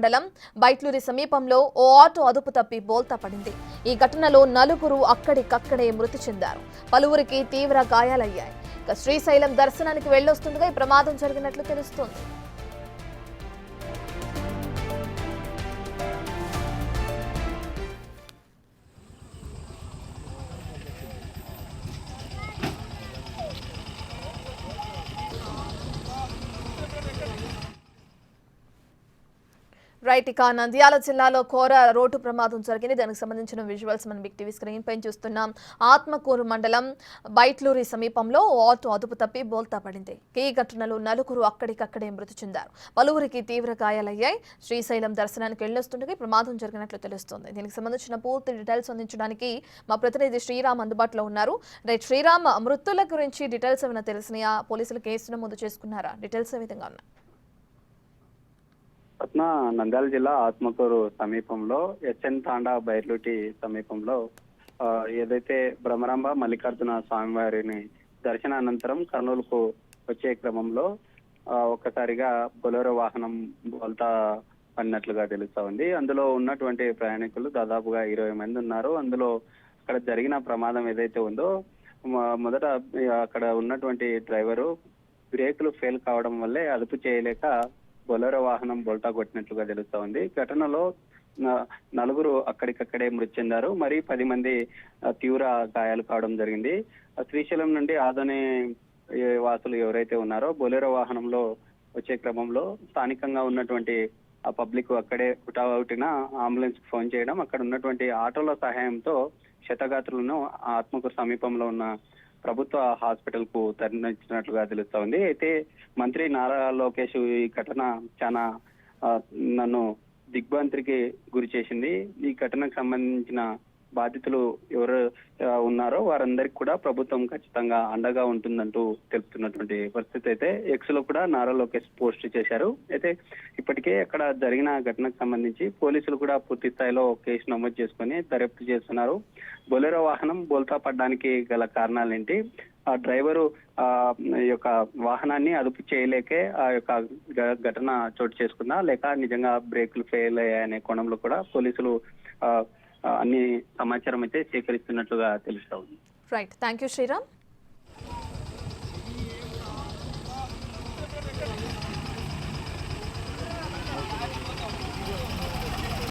మండలం బైట్లూరి సమీపంలో ఓ ఆటో అదుపు తప్పి బోల్తా పడింది. ఈ ఘటనలో నలుగురు అక్కడికక్కడే మృతి చెందారు. పలువురికి తీవ్ర గాయాలయ్యాయి. శ్రీశైలం దర్శనానికి వెళ్లొస్తుండగా ఈ ప్రమాదం జరిగినట్లు తెలుస్తోంది. రైట్, ఇక నంద్యాల జిల్లాలో ఘోర రోడ్డు ప్రమాదం జరిగింది. దానికి సంబంధించిన విజువల్స్ మనం బిగ్ టీవీ స్క్రీన్ పైన చూస్తున్నాం. ఆత్మకూరు మండలం బైట్లూరి సమీపంలో ఆటో అదుపు తప్పి బోల్తా పడింది. ఈ ఘటనలో నలుగురు అక్కడికక్కడే మృతి చెందారు. పలువురికి తీవ్ర గాయాలయ్యాయి. శ్రీశైలం దర్శనానికి వెళ్లొస్తుండగా ప్రమాదం జరిగినట్లు తెలుస్తోంది. దీనికి సంబంధించిన పూర్తి డీటెయిల్స్ అందించడానికి మా ప్రతినిధి శ్రీరామ్ అందుబాటులో ఉన్నారు. రైట్ శ్రీరామ్, మృతుల గురించి డీటెయిల్స్ ఏమైనా తెలిసినాయా? పోలీసులు కేసు నమోదు చేసుకున్నారా? డీటెయిల్స్ ఏ విధంగా ఉన్నాయి? నంద్యాల జిల్లా ఆత్మకూరు సమీపంలో ఎస్ఎన్ తాండా బైర్లుటి సమీపంలో ఏదైతే భ్రమరాంబ మల్లికార్జున స్వామివారిని దర్శనానంతరం కర్నూలుకు వచ్చే క్రమంలో ఒక్కసారిగా బొలెరో వాహనం బోల్తా పడినట్లుగా తెలుస్తా ఉంది. అందులో ఉన్నటువంటి ప్రయాణికులు దాదాపుగా 20 మంది ఉన్నారు. అందులో అక్కడ జరిగిన ప్రమాదం ఏదైతే ఉందో మొదట అక్కడ ఉన్నటువంటి డ్రైవరు బ్రేకులు ఫెయిల్ కావడం వల్లే అదుపు చేయలేక బొలెరో వాహనం బోల్తా కొట్టినట్లుగా తెలుస్తా ఉంది. ఘటనలో నలుగురు అక్కడికక్కడే మృతి చెందారు. మరి 10 మంది తీవ్ర గాయాలు కావడం జరిగింది. శ్రీశైలం నుండి ఆదోని వాసులు ఎవరైతే ఉన్నారో బొలెరో వాహనంలో వచ్చే క్రమంలో స్థానికంగా ఉన్నటువంటి ఆ పబ్లిక్ అక్కడే హుటాహుటిన అంబులెన్స్ ఫోన్ చేయడం, అక్కడ ఉన్నటువంటి ఆటోల సహాయంతో క్షతగాత్రులను ఆత్మకూరు సమీపంలో ఉన్న ప్రభుత్వ హాస్పిటల్ కు తరలించినట్లుగా తెలుస్తా ఉంది. అయితే మంత్రి నారా లోకేష్ ఈ ఘటన చాలా నన్ను దిగ్భ్రాంతికి గురి చేసింది. ఈ ఘటనకు సంబంధించిన బాధితులు ఎవరు ఉన్నారో వారందరికీ కూడా ప్రభుత్వం ఖచ్చితంగా అండగా ఉంటుందంటూ తెలుపుతున్నటువంటి పరిస్థితి అయితే ఎక్స్ లో కూడా నారా లోకేష్ పోస్ట్ చేశారు. అయితే ఇప్పటికే అక్కడ జరిగిన ఘటనకు సంబంధించి పోలీసులు కూడా పూర్తి స్థాయిలో కేసు నమోదు చేసుకుని దర్యాప్తు చేస్తున్నారు. బొలెరో వాహనం బోల్తా పడడానికి గల కారణాలేంటి, ఆ డ్రైవరు యొక్క వాహనాన్ని అదుపు చేయలేకే ఆ యొక్క ఘటన చోటు చేసుకుందా, లేక నిజంగా బ్రేకులు ఫెయిల్ అయ్యాయనే కోణంలో కూడా పోలీసులు అన్ని సమాచారం అయితే సేకరిస్తున్నట్లుగా తెలుస్తా ఉంది. Right, thank you Sriram.